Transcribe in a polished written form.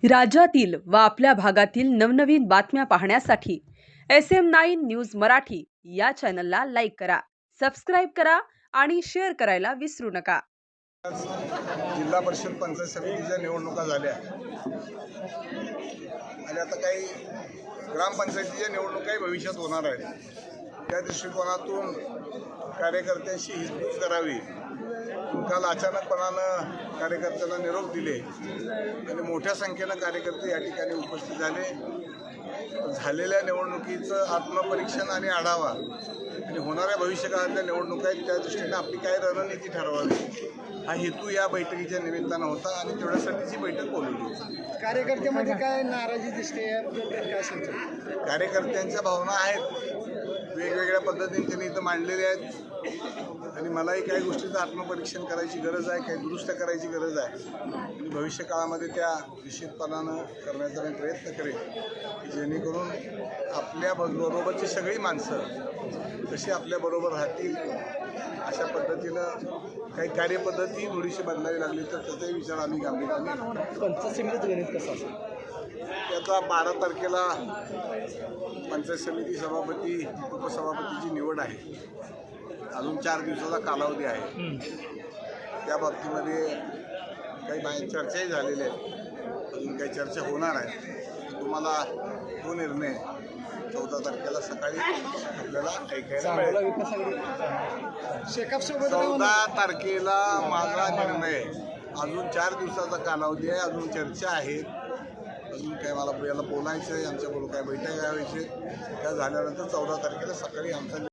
राज्यातील व आपल्या भागातील नवनवीन बातम्या पाहण्यासाठी SM9 न्यूज मराठी या चॅनलला लाईक करा, सबस्क्राईब करा आणि शेअर करायला विसरू नका। जिल्हा परिषद पंचायत समितीच्या निवडणुका झाल्या आणि आता काही ग्रामपंचायतीच्या निवडणुकाही भविष्यात होणार आहेत। त्या दृष्टिकोनातून कार्यकर्त्यांशी हितगुज करावी। काल अचानकपणानं कार्यकर्त्यांना निरोप दिले आणि मोठ्या संख्येनं कार्यकर्ते या ठिकाणी उपस्थित झाले। झालेल्या निवडणुकीचं आत्मपरीक्षण आणि आढावा आणि होणाऱ्या भविष्यकाळातल्या निवडणुका आहेत त्या दृष्टीने आपली काय रणनीती ठरवावी हा हेतू या बैठकीच्या निमित्तानं होता आणि तेवढ्यासाठीची बैठक बोलवली। कार्यकर्त्यामध्ये काय नाराजी दिसते याबद्दल काय सांगतो? कार्यकर्त्यांच्या भावना आहेत, वेगवेगळ्या पद्धतीने त्यांनी इथं मांडलेल्या आहेत आणि मलाही काही गोष्टीचं आत्मपरीक्षण करायची गरज आहे, काही दुरुस्त करायची गरज आहे आणि भविष्य काळामध्ये त्या निश्चितपणानं करण्याचा मी प्रयत्न करेन की जेणेकरून आपल्या बरोबरची सगळी माणसं कशी आपल्याबरोबर राहतील अशा पद्धतीनं काही कार्यपद्धती थोडीशी बदलावी लागली तर त्याचाही विचार आम्ही गांभीर्याने घेऊ। पंचायत समितीचं गणित कसं असेल? त्याचा 12 तारखेला पंचायत समिती सभापती उपसभापतीची निवड आहे। अजून 4 दिवसाचा कालावधी आहे। त्या बाबतीमध्ये काही चर्चाही झालेल्या आहेत, अजून काही चर्चा होणार आहे। तुम्हाला तो निर्णय 14 तारखेला सकाळी आपल्याला ऐकायला मिळेल। शेकापसोबत 14 तारखेला माझा निर्णय, अजून 4 दिवसाचा कालावधी आहे, अजून चर्चा आहे, अजून काय मला याला बोलायचं आहे, आमच्याबरोबर काय बैठक घ्यायची त्या झाल्यानंतर 14 तारखेला सकाळी आमचा